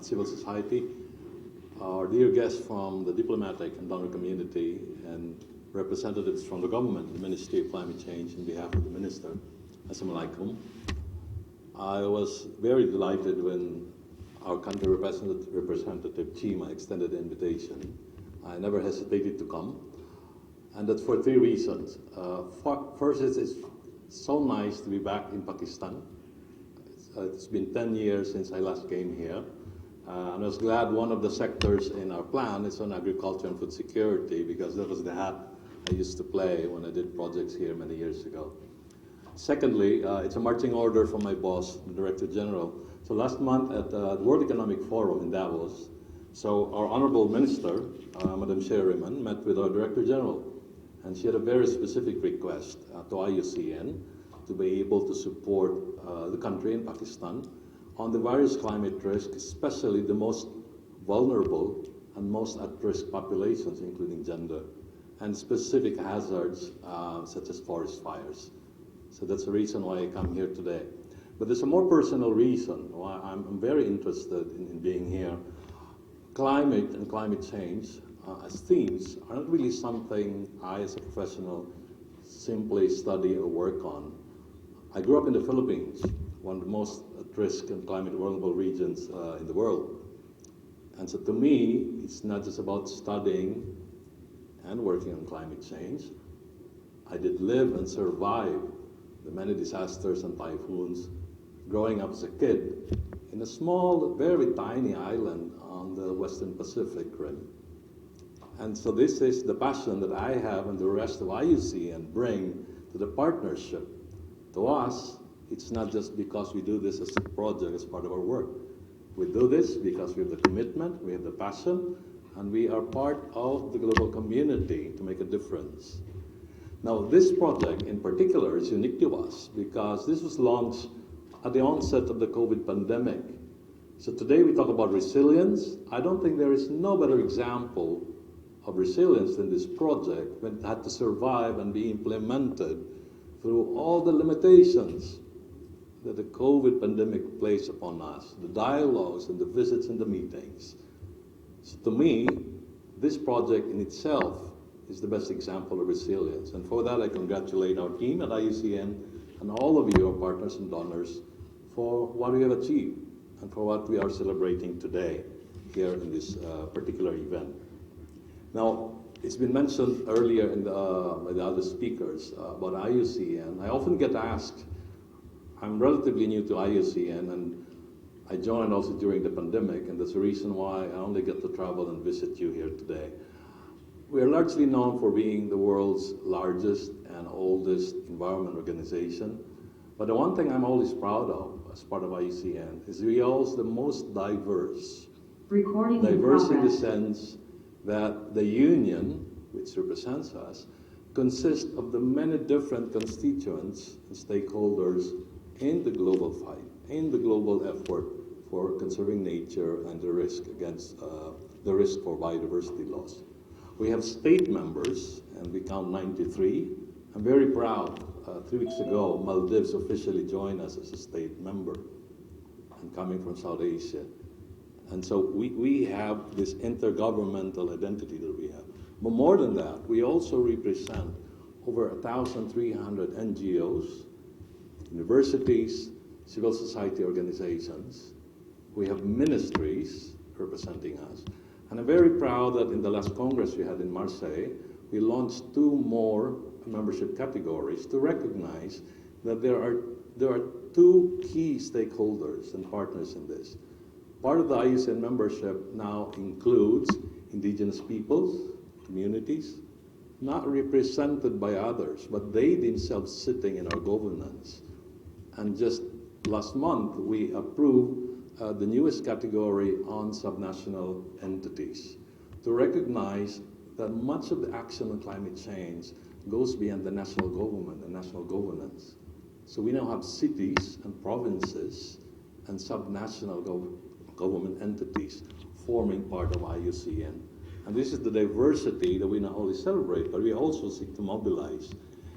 civil society, our dear guests from the diplomatic and donor community, and representatives from the government, the Ministry of Climate Change, on behalf of the Minister. Assalamu alaikum. I was very delighted when our country representative Chima extended the invitation. I never hesitated to come, and that's for three reasons. First, it's so nice to be back in Pakistan. It's been 10 years since I last came here. And I was glad one of the sectors in our plan is on agriculture and food security, because that was the hat I used to play when I did projects here many years ago. Secondly, it's a marching order from my boss, the Director General. So last month at the World Economic Forum in Davos, so our Honorable Minister, Madam Sherryman, met with our Director General, and she had a very specific request to IUCN to be able to support the country in Pakistan on the various climate risks, especially the most vulnerable and most at-risk populations, including gender, and specific hazards such as forest fires. So that's the reason why I come here today. But there's a more personal reason why I'm very interested in being here. Climate and climate change as themes are not really something I, as a professional, simply study or work on. I grew up in the Philippines, one of the most at-risk and climate vulnerable regions in the world. And so to me, it's not just about studying and working on climate change. I did live and survive the many disasters and typhoons growing up as a kid in a small, very tiny island on the Western Pacific Rim. And so this is the passion that I have and the rest of IUCN bring to the partnership. To us, it's not just because we do this as a project, as part of our work. We do this because we have the commitment, we have the passion, and we are part of the global community to make a difference. Now, this project in particular is unique to us because this was launched at the onset of the COVID pandemic. So today we talk about resilience. I don't think there is no better example of resilience than this project, when it had to survive and be implemented through all the limitations that the COVID pandemic placed upon us, the dialogues and the visits and the meetings. So to me, this project in itself is the best example of resilience. And for that, I congratulate our team at IUCN and all of you, our partners and donors, for what we have achieved and for what we are celebrating today here in this particular event. Now, it's been mentioned earlier by the other speakers about IUCN. I often get asked, I'm relatively new to IUCN, and I joined also during the pandemic, and that's the reason why I only get to travel and visit you here today. We are largely known for being the world's largest and oldest environment organization, but the one thing I'm always proud of as part of IUCN is we are also the most diverse. Diverse in the sense that the union, which represents us, consists of the many different constituents and stakeholders in the global fight, in the global effort for conserving nature and the risk against the risk for biodiversity loss. We have state members, and we count 93. I'm very proud. 3 weeks ago, Maldives officially joined us as a state member, and coming from South Asia. And so we have this intergovernmental identity that we have. But more than that, we also represent over 1,300 NGOs, universities, civil society organizations. We have ministries representing us. And I'm very proud that in the last Congress we had in Marseille, we launched 2 more membership categories to recognize that there are 2 key stakeholders and partners in this. Part of the IUCN membership now includes indigenous peoples, communities, not represented by others, but they themselves sitting in our governance. And just last month, we approved the newest category on subnational entities to recognize that much of the action on climate change goes beyond the national government and national governance. So we now have cities and provinces and subnational government entities forming part of IUCN. And this is the diversity that we not only celebrate, but we also seek to mobilize.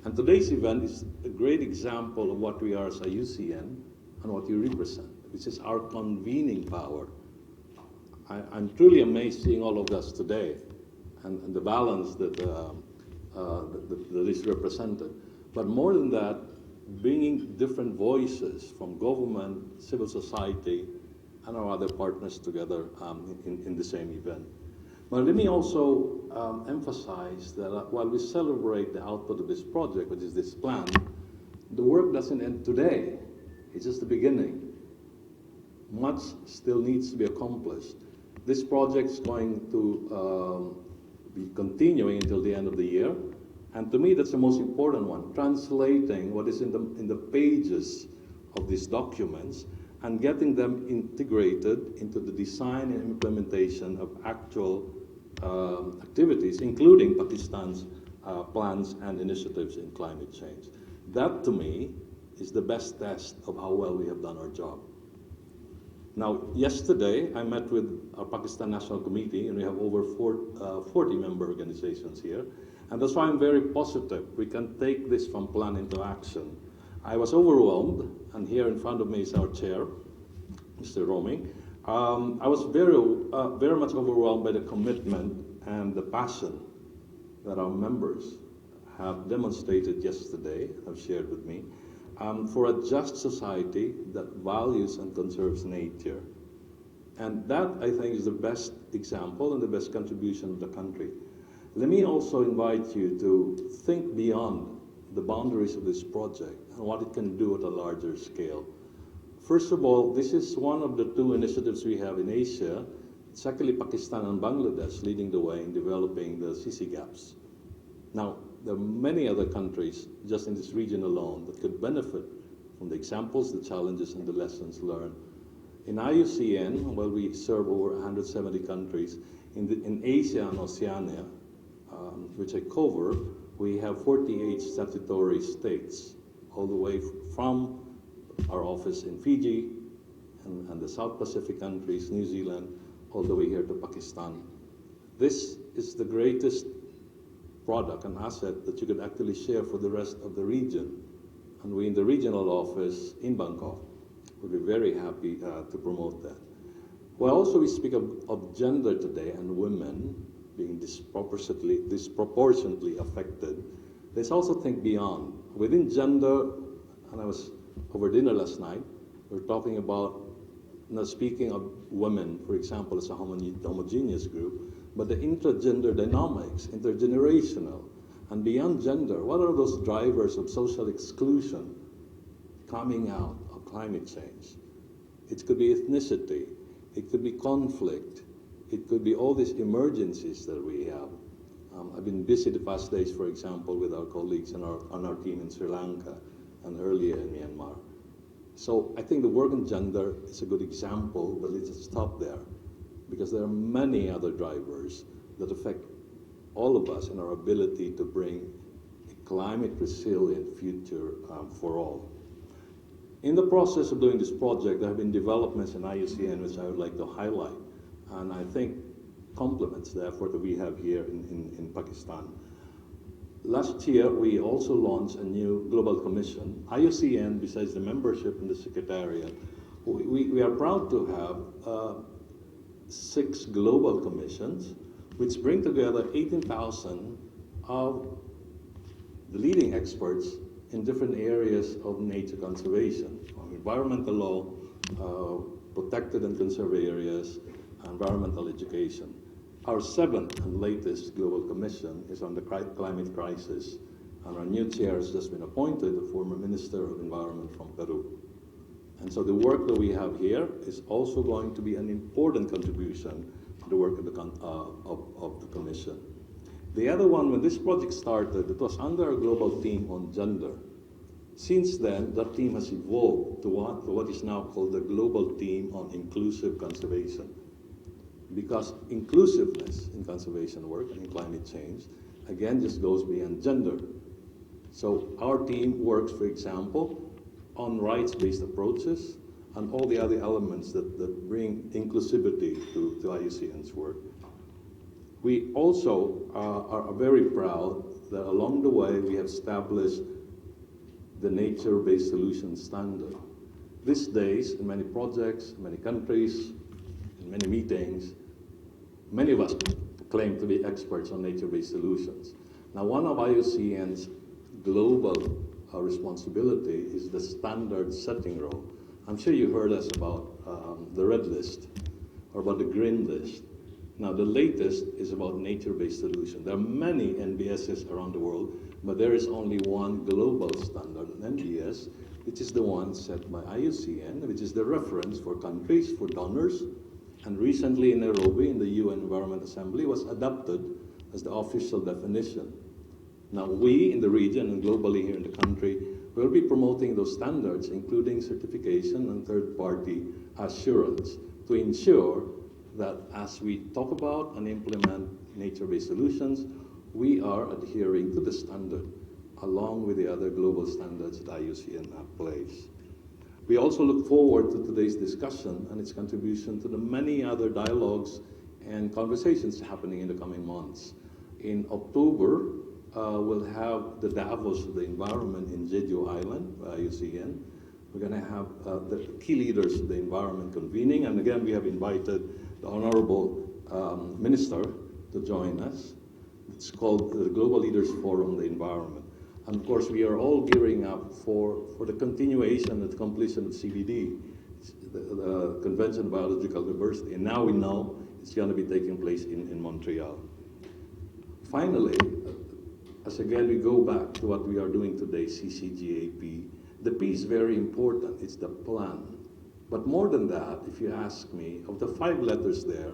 And today's event is a great example of what we are as IUCN and what you represent, which is our convening power I'm truly amazed seeing all of us today and the balance that is represented. But more than that, bringing different voices from government, civil society, and our other partners together in the same event. But let me also emphasize that while we celebrate the output of this project, which is this plan, the work doesn't end today. It's just the beginning. Much still needs to be accomplished. This project is going to be continuing until the end of the year. And to me, that's the most important one, translating what is in the pages of these documents and getting them integrated into the design and implementation of actual activities, including Pakistan's plans and initiatives in climate change. That, to me, is the best test of how well we have done our job. Now, yesterday, I met with our Pakistan National Committee, and we have over 40 member organizations here. And that's why I'm very positive. We can take this from plan into action. I was overwhelmed, and here in front of me is our chair, Mr. Romi. I was very much overwhelmed by the commitment and the passion that our members have demonstrated yesterday, have shared with me, for a just society that values and conserves nature. And that, I think, is the best example and the best contribution of the country. Let me also invite you to think beyond the boundaries of this project and what it can do at a larger scale. First of all, this is one of the two initiatives we have in Asia. It's actually Pakistan and Bangladesh leading the way in developing the ccGAPs. Now, there are many other countries just in this region alone that could benefit from the examples, the challenges, and the lessons learned. In IUCN, well, we serve over 170 countries. In Asia and Oceania, which I cover, we have 48 statutory states, all the way from our office in Fiji and the South Pacific countries, New Zealand, all the way here to Pakistan. This is the greatest product and asset that you could actually share for the rest of the region. And we in the regional office in Bangkok would be very happy to promote that. Well, also we speak of gender today and women being disproportionately affected. Let's also think beyond. Within gender, and I was over dinner last night, we were talking about, not speaking of women, for example, as a homogeneous group, but the intra-gender dynamics, intergenerational, and beyond gender, what are those drivers of social exclusion coming out of climate change? It could be ethnicity, it could be conflict, it could be all these emergencies that we have. I've been busy the past days, for example, with our colleagues on our team in Sri Lanka and earlier in Myanmar. So I think the work on gender is a good example, but let's just stop there, because there are many other drivers that affect all of us in our ability to bring a climate resilient future for all. In the process of doing this project, there have been developments in IUCN which I would like to highlight, and I think complements the effort that we have here in Pakistan. Last year, we also launched a new global commission. IUCN, besides the membership and the secretariat, we are proud to have 6 global commissions, which bring together 18,000 of the leading experts in different areas of nature conservation, environmental law, protected and conserved areas, environmental education. Our 7th and latest global commission is on the climate crisis, and our new chair has just been appointed, the former Minister of Environment from Peru. And so the work that we have here is also going to be an important contribution to the work of the Commission. The other one, when this project started, it was under a global team on gender. Since then, that team has evolved to what is now called the Global Team on Inclusive Conservation. Because inclusiveness in conservation work and in climate change, again, just goes beyond gender. So our team works, for example, on rights-based approaches and all the other elements that bring inclusivity to IUCN's work. We also are very proud that along the way we have established the nature-based solution standard. These days, in many projects, in many countries, in many meetings. Many of us claim to be experts on nature-based solutions. Now, one of IUCN's global responsibility is the standard setting role. I'm sure you heard us about the red list or about the green list. Now, the latest is about nature-based solutions. There are many NBSs around the world, but there is only one global standard, an NBS, which is the one set by IUCN, which is the reference for countries, for donors, and recently in Nairobi, in the UN Environment Assembly, was adopted as the official definition. Now, we in the region and globally here in the country will be promoting those standards, including certification and third-party assurance, to ensure that as we talk about and implement nature-based solutions, we are adhering to the standard along with the other global standards that IUCN have placed. We also look forward to today's discussion and its contribution to the many other dialogues and conversations happening in the coming months. In October, we'll have the Davos of the Environment in Jeju Island, IUCN. We're going to have the key leaders of the environment convening, and again, we have invited the Honorable Minister to join us. It's called the Global Leaders Forum on the Environment. And of course, we are all gearing up for the continuation and the completion of CBD, the Convention on Biological Diversity. And now we know it's going to be taking place in Montreal. Finally, as again we go back to what we are doing today, ccGAP, the P is very important. It's the plan. But more than that, if you ask me, of the 5 letters there,